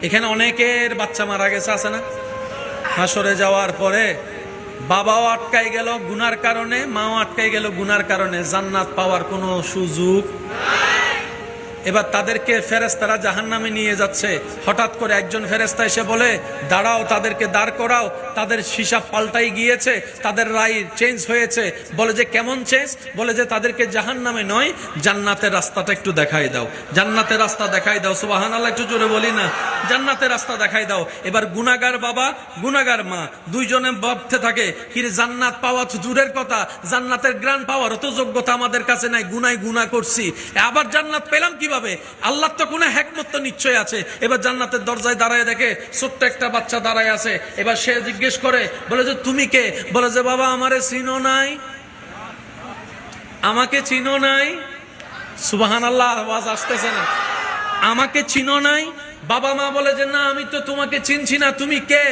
এখানে অনেকের বাচ্চা মারা গেছে, আছে না? হাসরে যাওয়ার পরে বাবাও আটকাই গেল গুনার কারণে, মাও আটকাই গেল গুনার কারণে, জান্নাত পাওয়ার কোনো সুযোগ। এবার তাদেরকে ফেরেশতারা জাহান্নামে নিয়ে যাচ্ছে। হঠাৎ করে একজন ফেরেশতা এসে বলে, দাঁড়াও, তাদেরকে দাঁড় করাও। তাদের হিসাব পাল্টাই গিয়েছে, তাদের রায় চেঞ্জ হয়েছে। বলে যে কেমন চেঞ্জ? বলে যে তাদেরকে জাহান্নামে নয়, জান্নাতের রাস্তাটা একটু দেখাই দাও, জান্নাতের রাস্তা দেখাই দাও। সুবহানাল্লাহ, একটু জোরে বলি না, জান্নাতের রাস্তা দেখাই দাও। এবার গুনাহগার বাবা গুনাহগার মা দুইজনে ভাবতে থাকে, কিরে জান্নাত পাওয়া তো দূরের কথা, জান্নাতের গ্রান পাওয়ার তো যোগ্যতা আমাদের কাছে নাই, গুনায় গুনাহ করছি, আবার জান্নাত পেলাম কিভাবে? আল্লাহর তো কোনো হিকমত তো নিশ্চয় আছে। এবার জান্নাতের দরজায় দাঁড়ায় দেখে ছোট্ট একটা বাচ্চা দাঁড়ায় আছে। এবার সে জিজ্ঞেস করে, বলে যে তুমি কে? বলে যে বাবা আমারে চিনো নাই, আমাকে চিনো নাই। সুবহানাল্লাহ, আওয়াজ আসতেছে না? আমাকে চিনো নাই? বাবা মা বলে যে না, আমি তো তোমাকে চিনছি না, তুমি কে?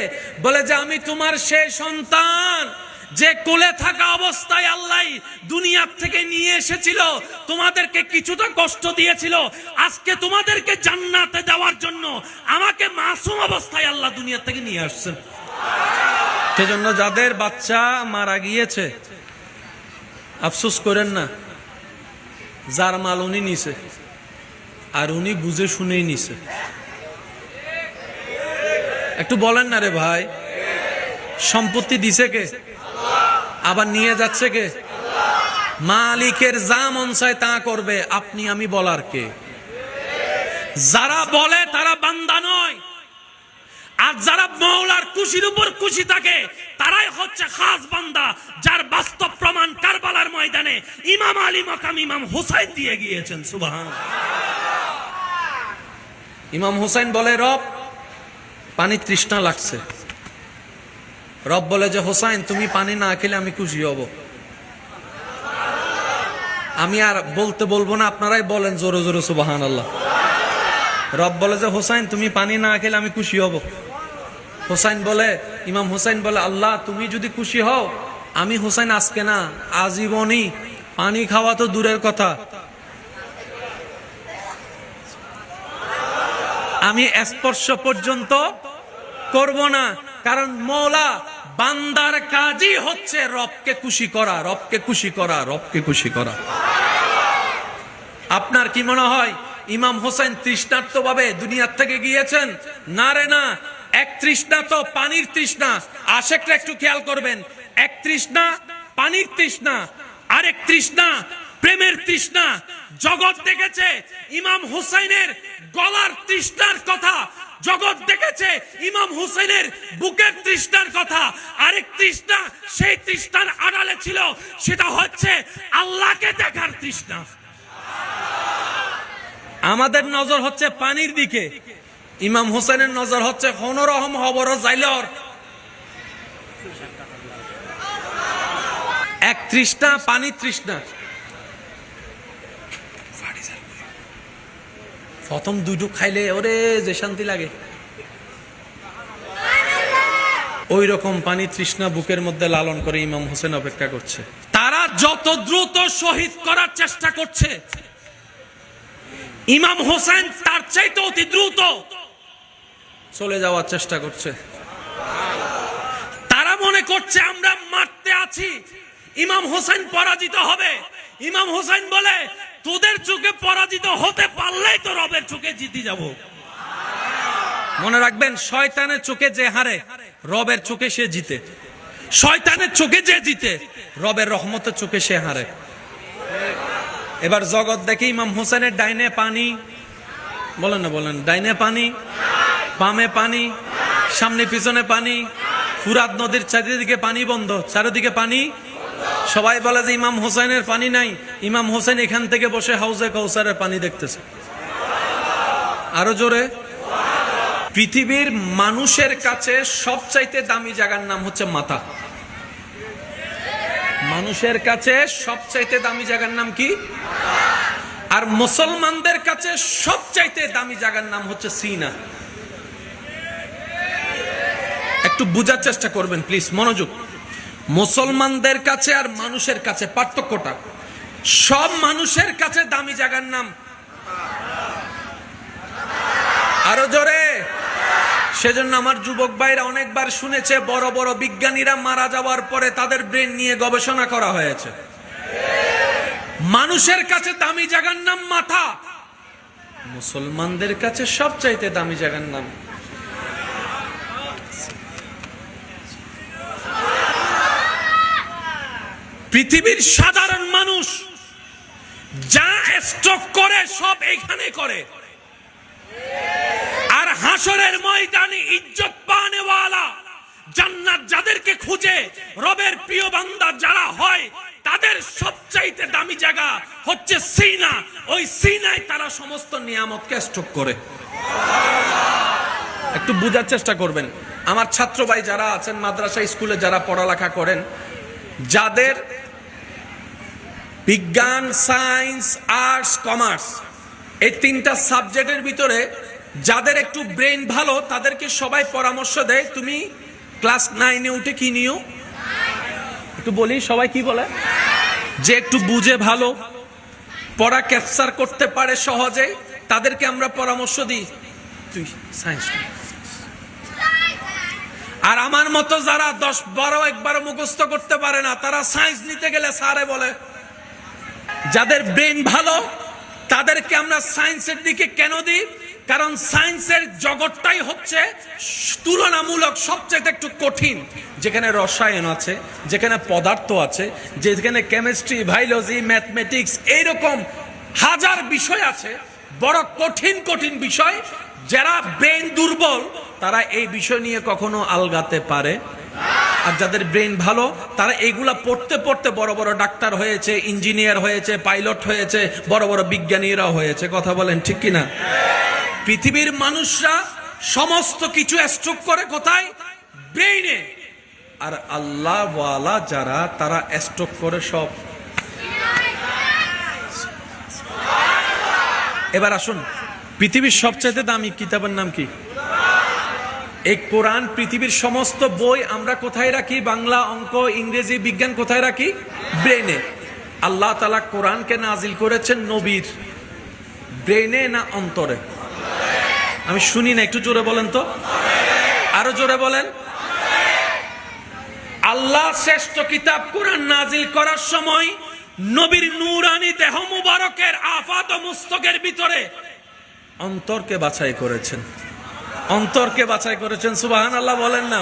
বলে যে আমি তোমার সেই সন্তান যে কোলে থাকা অবস্থায় আল্লাহ দুনিয়ার থেকে নিয়ে এসেছিল, তোমাদেরকে কিছুটা কষ্ট দিয়েছিল, আজকে তোমাদেরকে জান্নাতে দেওয়ার জন্য আমাকে মাসুম অবস্থায় আল্লাহ দুনিয়া থেকে নিয়ে আসছেন। সেজন্য যাদের বাচ্চা মারা গিয়েছে আফসোস করেন না, যার মাল উনি নিছে আর উনি বুঝে শুনেই নিছে। একটু বলেন না রে ভাই, সম্পত্তি দিছে কে? আবার নিয়ে যাচ্ছে কে? মালিকের যা মন চায় তা করবে, আপনি আমি বলার কে? যারা বলে তারা বান্দা নয়, আর যারা মওলার খুশির উপর খুশি থাকে তারাই হচ্ছে খাস বান্দা, যার বাস্তব প্রমাণ কারবালার ময়দানে ইমাম আলী মাকাম ইমাম হুসাইন দিয়ে গিয়েছেন। সুবহানাল্লাহ। ইমাম হুসাইন বলে, রব পানি তৃষ্ণা লাগছে। রব বলে যে হোসাইন, তুমি পানি না খেলে আমি খুশি হব। আমি আর বলতে বলবো না, আপনারাই বলেন জোরে জোরে সুবহানাল্লাহ। রব বলে যে হোসাইন, তুমি পানি না খেলে আমি খুশি হব। হোসাইন বলে, ইমাম হোসাইন বলে, আল্লাহ তুমি যদি খুশি হও, আমি হোসাইন আজকে না আজীবনই পানি খাওয়া তো দূরের কথা, আমি স্পর্শ পর্যন্ত করব না। কারণ মওলা বান্দার কাজই হচ্ছে রবকে খুশি করা, রবকে খুশি করা, রবকে খুশি করা। আপনার কি মনে হয় ইমাম হোসেন তৃষ্ণার্ত ভাবে দুনিয়ার থেকে গিয়েছেন? না রে না, এক তৃষ্ণা তো পানির তৃষ্ণা। আশেকরা একটু খেয়াল করবেন, এক তৃষ্ণা পানির তৃষ্ণা, আরেক তৃষ্ণা প্রেমের তৃষ্ণা। জগৎ দেখেছে ইমাম হুসাইনের গলার তৃষ্ণার কথা, জগৎ দেখেছে ইমাম হুসাইনের বুকের তৃষ্ণার কথা। আরেক তৃষ্ণা সেই তৃষ্ণার আড়ালে ছিল, সেটা হচ্ছে আল্লাহকে দেখার তৃষ্ণা। আমাদের নজর হচ্ছে পানির দিকে, ইমাম হুসাইনের নজর হচ্ছে হনরহম হবর জাইলর। এক তৃষ্ণা পানির তৃষ্ণা। প্রথম দুটো খাইলে ওরে যে শান্তি লাগে, ওই রকম পানি তৃষ্ণা বুকের মধ্যে লালন করে ইমাম হোসেন অপেক্ষা করছে। তারা যত দ্রুত শহীদ করার চেষ্টা করছে, ইমাম হোসেন তার চাইতে অতি দ্রুত চলে যাওয়ার চেষ্টা করছে। তারা মনে করছে আমরা মারতে আছি, ইমাম হোসেন পরাজিত হবে। ইমাম হোসেন বলে, তোদের চোখে পরাজিত হতে পারলেই তো রবের চোখে জিতে যাব। মনে রাখবেন, শয়তানের চোখে যে হারে, রবের চোখে সে জিতে। শয়তানের চোখে যে জিতে, রবের রহমতের চোখে সে হারে। এবার জগৎ দেখে ইমাম হোসেনের ডাইনে পানি, বলেন না বলেন, ডাইনে পানি, বামে পানি, সামনে পিছনে পানি, ফুরাত নদীর চারিদিকে পানি বন্ধ, চারিদিকে পানি। সবাই বলে যে ইমাম হোসেনের পানি নাই। ইমাম হোসেন এখান থেকে বসে হাউজে কাউসারের পানি দেখতেছে। আরো জোরে। পৃথিবীর মানুষের কাছে সবচাইতে দামি জায়গার নাম হচ্ছে মাথা। মানুষের কাছে সবচাইতে দামি জায়গার নাম কি? আর মুসলমানদের কাছে সবচাইতে দামি জায়গার নাম হচ্ছে সিনা। একটু বুঝার চেষ্টা করবেন প্লিজ, মনোযোগ। মুসলমানদের কাছে আর মানুষের কাছে পার্থক্যটা, সব মানুষের কাছে দামি জায়গার নাম, আরো জোরে, সেজন্য আমার যুবক ভাইরা অনেকবার শুনেছে বড় বড় বিজ্ঞানীরা মারা যাওয়ার পরে তাদের ব্রেন নিয়ে গবেষণা করা হয়েছে। মানুষের কাছে দামি জায়গার নাম মাথা, মুসলমানদের কাছে সবচাইতে দামি জায়গার নাম পৃথিবীর সাধারণ মানুষ যা স্ট্রোক করে সব এইখানে করে, আর হাসরের ময়দানে ইজ্জত পানেওয়ালা জান্নাত যাদেরকে খুঁজে রবের প্রিয় বান্দা যারা হয় তাদের সবচাইতে দামি জায়গা হচ্ছে সিনা। ওই সিনায় তারা সমস্ত নিয়ামতকে স্টক করে। একটু বুঝার চেষ্টা করবেন। আমার ছাত্র ভাই যারা আছেন মাদ্রাসা স্কুলে যারা পড়ালেখা করেন, যাদের বিজ্ঞান, সায়েন্স, আর্টস, কমার্স এই তিনটা সাবজেক্টের ভিতরে যাদের একটু ব্রেন ভালো তাদেরকে সবাই পরামর্শ দেয় তুমি ক্লাস 9-এ উঠে কি নিও। একটু বলি, সবাই কি বলে? যে একটু বুঝে ভালো, পড়া ক্যাপচার করতে পারে সহজে, তাদেরকে আমরা পরামর্শ দিই তুই সায়েন্স। আর আমার মতো যারা 10-12 একবার মুখস্থ করতে পারে না তারা সায়েন্স নিতে গেলে স্যারে বলে। যাদের ব্রেন ভালো তাদেরকে আমরা সায়েন্সের দিকে কেন দিই? কারণ সায়েন্সের জগৎটাই হচ্ছে তুলনামূলক সবচেয়ে একটু কঠিন, যেখানে রসায়ন আছে, যেখানে পদার্থ আছে, যেখানে কেমিস্ট্রি, বায়োলজি, ম্যাথমেটিক্স এইরকম হাজার বিষয় আছে, বড় কঠিন কঠিন বিষয়। যারা ব্রেন দুর্বল তারা এই বিষয় নিয়ে কখনো আলগাতে পারে, আর যাদের ব্রেন ভালো তারা এইগুলা পড়তে পড়তে বড় বড় ডাক্তার হয়েছে, ইঞ্জিনিয়ার হয়েছে, পাইলট হয়েছে, বড় বড় বিজ্ঞানীরা হয়েছে। কথা বলেন ঠিক কিনা? পৃথিবীর মানুষরা সমস্ত কিছু স্ট্রোক করে কোথায়? ব্রেইনে। আর আল্লাহ ওয়ালা যারা তারা স্ট্রোক করে সব। এবার আসুন, পৃথিবীর সবচেয়ে দামি কিতাবের নাম কি? এই কোরআন। পৃথিবীর সমস্ত বই আমরা কোথায় রাখি? বাংলা, অঙ্ক, ইংরেজি, বিজ্ঞান কোথায় রাখি? ব্রেনে। আল্লাহ তাআলা কোরআনকে নাজিল করেছেন নবীর ব্রেনে না অন্তরে? আমি শুনি না, একটু জোরে বলেন তো, আরো জোরে বলেন। আল্লাহ শ্রেষ্ঠ কিতাব কোরআন নাজিল করার সময় নবীর নূরানী দেহ মুবারকের আফাত ও মুস্তকের ভিতরে অন্তরকে বাছাই করেছেন, অন্তরকে বাছাই করেছেন। সুবহানাল্লাহ বলেন না?